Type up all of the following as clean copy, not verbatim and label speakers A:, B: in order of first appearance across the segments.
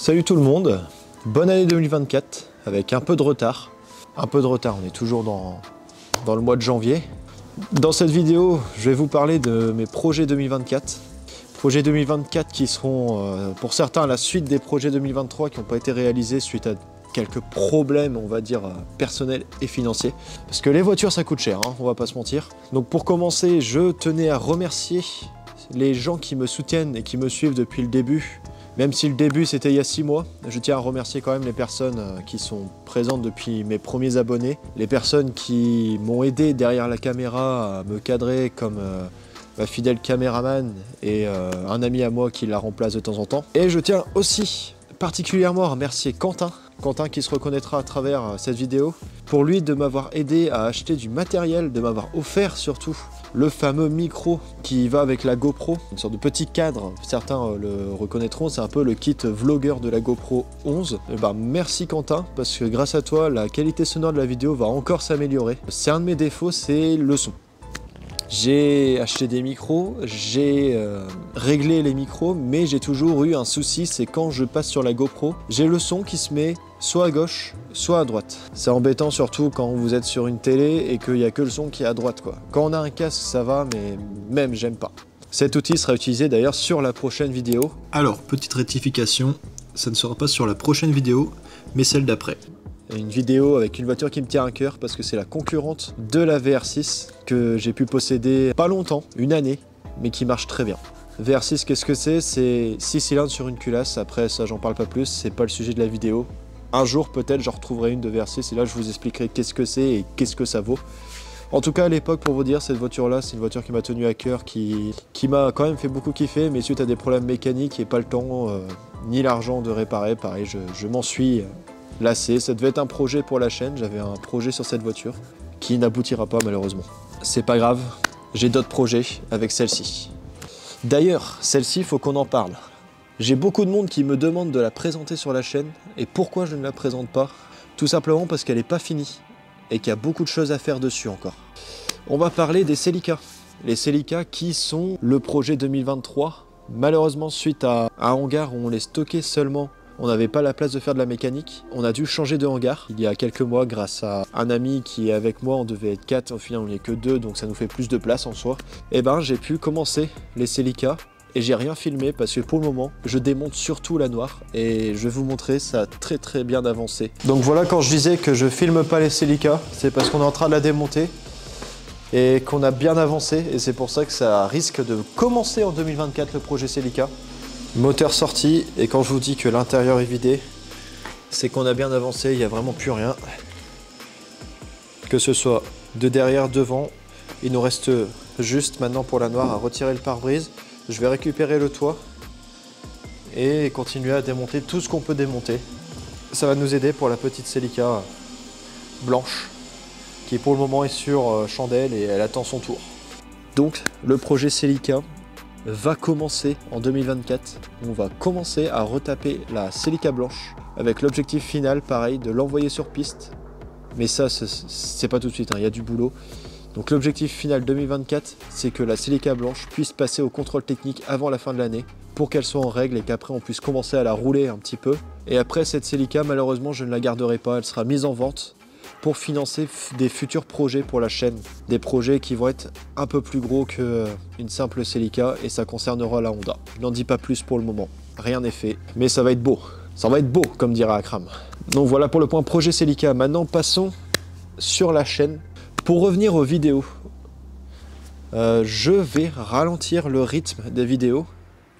A: Salut tout le monde, bonne année 2024 avec un peu de retard. On est toujours dans le mois de janvier. Dans cette vidéo, je vais vous parler de mes projets 2024. Projets 2024 qui seront pour certains la suite des projets 2023 qui n'ont pas été réalisés suite à quelques problèmes, on va dire, personnels et financiers. Parce que les voitures ça coûte cher, hein, on va pas se mentir. Donc pour commencer, je tenais à remercier les gens qui me soutiennent et qui me suivent depuis le début. Même si le début c'était il y a 6 mois, je tiens à remercier quand même les personnes qui sont présentes depuis mes premiers abonnés, les personnes qui m'ont aidé derrière la caméra à me cadrer comme ma fidèle caméraman et un ami à moi qui la remplace de temps en temps. Et je tiens aussi particulièrement à remercier Quentin qui se reconnaîtra à travers cette vidéo, pour lui de m'avoir aidé à acheter du matériel, de m'avoir offert surtout le fameux micro qui va avec la GoPro, une sorte de petit cadre, certains le reconnaîtront, c'est un peu le kit vlogueur de la GoPro 11. Et ben, merci Quentin, parce que grâce à toi, la qualité sonore de la vidéo va encore s'améliorer. C'est un de mes défauts, c'est le son. J'ai acheté des micros, j'ai réglé les micros, mais j'ai toujours eu un souci, c'est quand je passe sur la GoPro, j'ai le son qui se met soit à gauche, soit à droite. C'est embêtant surtout quand vous êtes sur une télé et qu'il n'y a que le son qui est à droite, quoi. Quand on a un casque, ça va, mais même, j'aime pas. Cet outil sera utilisé d'ailleurs sur la prochaine vidéo. Alors, petite rectification, ça ne sera pas sur la prochaine vidéo, mais celle d'après. Une vidéo avec une voiture qui me tient à cœur parce que c'est la concurrente de la VR6 que j'ai pu posséder pas longtemps, une année, mais qui marche très bien. VR6, qu'est-ce que c'est? C'est 6 cylindres sur une culasse, après ça j'en parle pas plus, c'est pas le sujet de la vidéo. Un jour peut-être j'en retrouverai une de VR6 et là je vous expliquerai qu'est-ce que c'est et qu'est-ce que ça vaut. En tout cas à l'époque, pour vous dire, cette voiture-là, c'est une voiture qui m'a tenu à cœur, qui m'a quand même fait beaucoup kiffer, mais suite à des problèmes mécaniques et pas le temps ni l'argent de réparer, pareil, je m'en suis lassé. Ça devait être un projet pour la chaîne, j'avais un projet sur cette voiture qui n'aboutira pas malheureusement. C'est pas grave, j'ai d'autres projets avec celle-ci. D'ailleurs, celle-ci, il faut qu'on en parle. J'ai beaucoup de monde qui me demande de la présenter sur la chaîne, et pourquoi je ne la présente pas? Tout simplement parce qu'elle n'est pas finie, et qu'il y a beaucoup de choses à faire dessus encore. On va parler des Celica. Les Celica qui sont le projet 2023. Malheureusement, suite à un hangar où on les stockait seulement, on n'avait pas la place de faire de la mécanique. On a dû changer de hangar il y a quelques mois grâce à un ami qui est avec moi. On devait être 4, au final on n'est que 2, donc ça nous fait plus de place en soi. Et ben j'ai pu commencer les Celica et j'ai rien filmé parce que pour le moment je démonte surtout la noire et je vais vous montrer, ça a très bien avancé. Donc voilà, quand je disais que je filme pas les Celica, c'est parce qu'on est en train de la démonter et qu'on a bien avancé, et c'est pour ça que ça risque de commencer en 2024 le projet Celica. Moteur sorti, et quand je vous dis que l'intérieur est vidé, c'est qu'on a bien avancé, il n'y a vraiment plus rien. Que ce soit de derrière, devant, il nous reste juste maintenant pour la noire à retirer le pare-brise. Je vais récupérer le toit et continuer à démonter tout ce qu'on peut démonter. Ça va nous aider pour la petite Celica blanche, qui pour le moment est sur chandelle et elle attend son tour. Donc le projet Celica va commencer en 2024. On va commencer à retaper la Celica blanche avec l'objectif final, pareil, de l'envoyer sur piste. Mais ça, c'est pas tout de suite, hein, il y a du boulot. Donc l'objectif final 2024, c'est que la Celica blanche puisse passer au contrôle technique avant la fin de l'année pour qu'elle soit en règle et qu'après on puisse commencer à la rouler un petit peu. Et après cette Celica, malheureusement, je ne la garderai pas, elle sera mise en vente pour financer des futurs projets pour la chaîne. Des projets qui vont être un peu plus gros qu'une simple Celica, et ça concernera la Honda. Je n'en dis pas plus pour le moment, rien n'est fait, mais ça va être beau. Ça va être beau, comme dirait Akram. Donc voilà pour le point projet Celica. Maintenant passons sur la chaîne. Pour revenir aux vidéos, je vais ralentir le rythme des vidéos.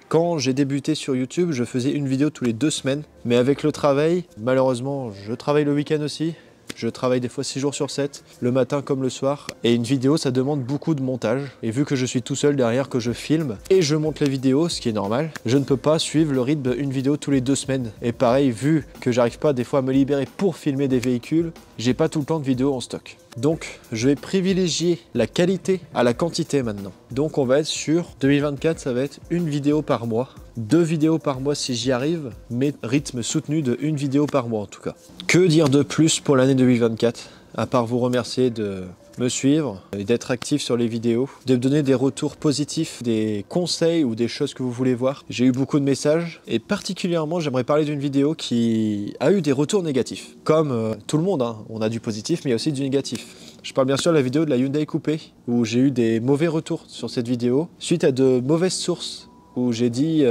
A: Quand j'ai débuté sur YouTube, je faisais une vidéo tous les 2 semaines. Mais avec le travail, malheureusement, je travaille le week-end aussi. Je travaille des fois 6 jours sur 7, le matin comme le soir. Et une vidéo, ça demande beaucoup de montage. Et vu que je suis tout seul derrière, que je filme et je monte les vidéos, ce qui est normal, je ne peux pas suivre le rythme d'une vidéo tous les 2 semaines. Et pareil, vu que j'arrive pas des fois à me libérer pour filmer des véhicules, j'ai pas tout le temps de vidéos en stock. Donc, je vais privilégier la qualité à la quantité maintenant. Donc, on va être sur 2024, ça va être une vidéo par mois. 2 vidéos par mois si j'y arrive, mais rythme soutenu de 1 vidéo par mois en tout cas. Que dire de plus pour l'année 2024, à part vous remercier de me suivre et d'être actif sur les vidéos, de me donner des retours positifs, des conseils ou des choses que vous voulez voir. J'ai eu beaucoup de messages et particulièrement j'aimerais parler d'une vidéo qui a eu des retours négatifs. Comme tout le monde, hein, on a du positif mais il y a aussi du négatif. Je parle bien sûr de la vidéo de la Hyundai Coupé où j'ai eu des mauvais retours sur cette vidéo suite à de mauvaises sources où j'ai dit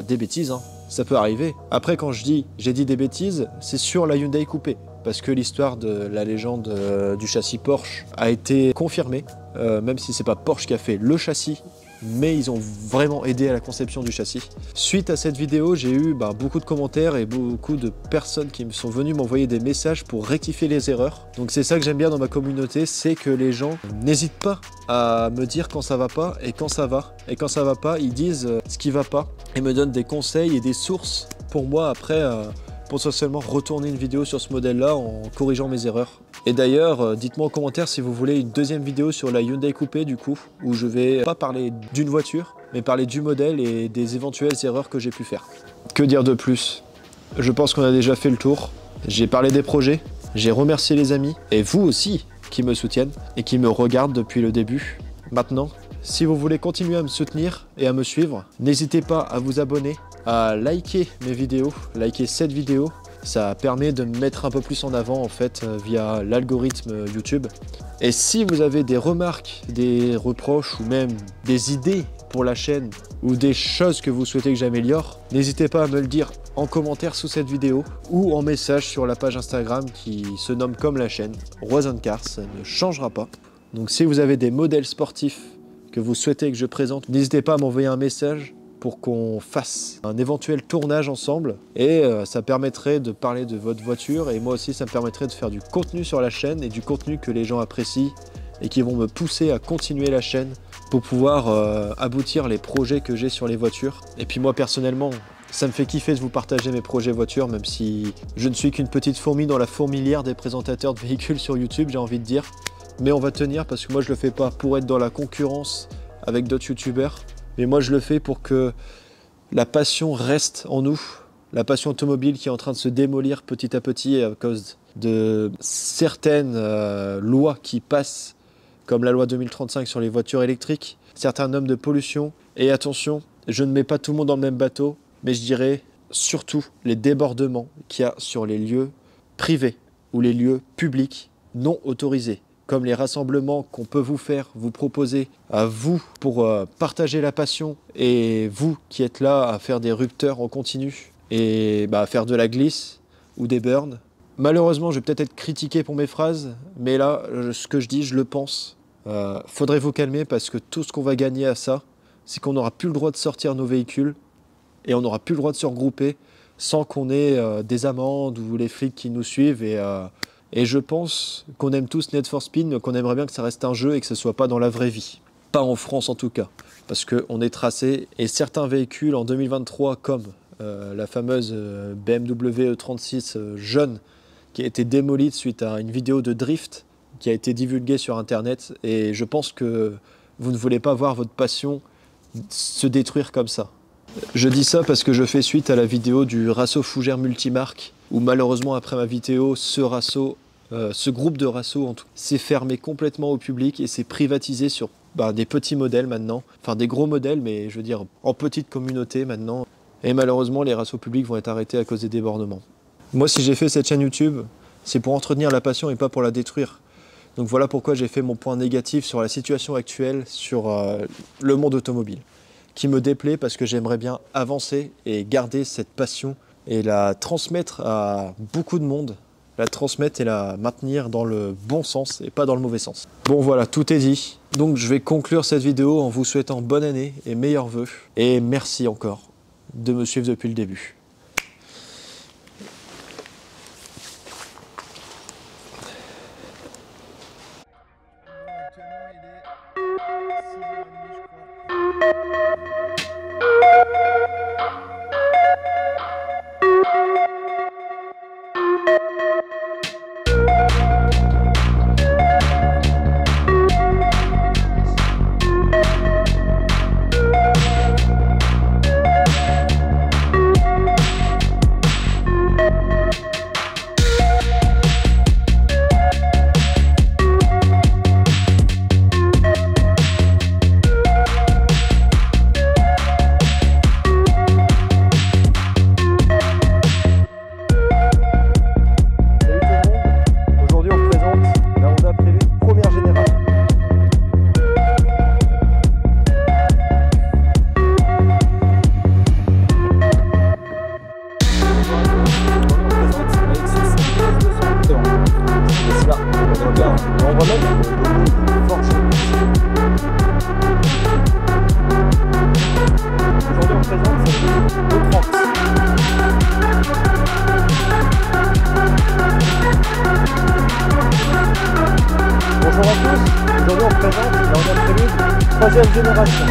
A: des bêtises, hein. Ça peut arriver. Après quand j'ai dit des bêtises, c'est sur la Hyundai Coupé. Parce que l'histoire de la légende du châssis Porsche a été confirmée, même si c'est pas Porsche qui a fait le châssis, mais ils ont vraiment aidé à la conception du châssis. Suite à cette vidéo, j'ai eu beaucoup de commentaires et beaucoup de personnes qui sont venues m'envoyer des messages pour rectifier les erreurs. Donc c'est ça que j'aime bien dans ma communauté, c'est que les gens n'hésitent pas à me dire quand ça va pas et quand ça va. Et quand ça va pas, ils disent ce qui va pas et me donnent des conseils et des sources pour moi après potentiellement retourner une vidéo sur ce modèle-là en corrigeant mes erreurs. Et d'ailleurs, dites-moi en commentaire si vous voulez une deuxième vidéo sur la Hyundai Coupé du coup, où je vais pas parler d'une voiture, mais parler du modèle et des éventuelles erreurs que j'ai pu faire. Que dire de plus? Je pense qu'on a déjà fait le tour. J'ai parlé des projets, j'ai remercié les amis, et vous aussi qui me soutiennent et qui me regardent depuis le début. Maintenant, si vous voulez continuer à me soutenir et à me suivre, n'hésitez pas à vous abonner, à liker mes vidéos, liker cette vidéo. Ça permet de me mettre un peu plus en avant en fait via l'algorithme YouTube. Et si vous avez des remarques, des reproches ou même des idées pour la chaîne ou des choses que vous souhaitez que j'améliore, n'hésitez pas à me le dire en commentaire sous cette vidéo ou en message sur la page Instagram qui se nomme comme la chaîne, Roison Cars, ça ne changera pas. Donc si vous avez des modèles sportifs que vous souhaitez que je présente, n'hésitez pas à m'envoyer un message pour qu'on fasse un éventuel tournage ensemble et ça permettrait de parler de votre voiture et moi aussi ça me permettrait de faire du contenu sur la chaîne et du contenu que les gens apprécient et qui vont me pousser à continuer la chaîne pour pouvoir aboutir les projets que j'ai sur les voitures. Et puis moi personnellement, ça me fait kiffer de vous partager mes projets voitures, même si je ne suis qu'une petite fourmi dans la fourmilière des présentateurs de véhicules sur YouTube, j'ai envie de dire. Mais on va tenir parce que moi je le fais pas pour être dans la concurrence avec d'autres youtubeurs. Mais moi je le fais pour que la passion reste en nous, la passion automobile qui est en train de se démolir petit à petit à cause de certaines lois qui passent, comme la loi 2035 sur les voitures électriques, certains normes de pollution. Et attention, je ne mets pas tout le monde dans le même bateau, mais je dirais surtout les débordements qu'il y a sur les lieux privés ou les lieux publics non autorisés, comme les rassemblements qu'on peut vous proposer à vous pour partager la passion et vous qui êtes là à faire des rupteurs en continu et à faire de la glisse ou des burns. Malheureusement, je vais peut-être être critiqué pour mes phrases, mais là, ce que je dis, je le pense. Faudrait vous calmer parce que tout ce qu'on va gagner à ça, c'est qu'on n'aura plus le droit de sortir nos véhicules et on n'aura plus le droit de se regrouper sans qu'on ait des amendes ou les flics qui nous suivent et je pense qu'on aime tous Need for Speed, qu'on aimerait bien que ça reste un jeu et que ce ne soit pas dans la vraie vie. Pas en France en tout cas, parce qu'on est tracé. Et certains véhicules en 2023, comme la fameuse BMW E36 jaune, qui a été démolie suite à une vidéo de drift qui a été divulguée sur Internet. Et je pense que vous ne voulez pas voir votre passion se détruire comme ça. Je dis ça parce que je fais suite à la vidéo du Rasso Fougère Multimarque, où malheureusement après ma vidéo, ce groupe de Rasso s'est fermé complètement au public et s'est privatisé sur des petits modèles maintenant, enfin des gros modèles mais je veux dire en petite communauté maintenant. Et malheureusement les Rasso publics vont être arrêtés à cause des débordements. Moi si j'ai fait cette chaîne YouTube, c'est pour entretenir la passion et pas pour la détruire. Donc voilà pourquoi j'ai fait mon point négatif sur la situation actuelle sur le monde automobile, qui me déplaît parce que j'aimerais bien avancer et garder cette passion et la transmettre à beaucoup de monde, la transmettre et la maintenir dans le bon sens et pas dans le mauvais sens. Bon voilà, tout est dit. Donc je vais conclure cette vidéo en vous souhaitant bonne année et meilleurs vœux. Et merci encore de me suivre depuis le début. Aujourd'hui on présente le 30. Bonjour à tous, aujourd'hui on présente la Honda Prelude 3e génération.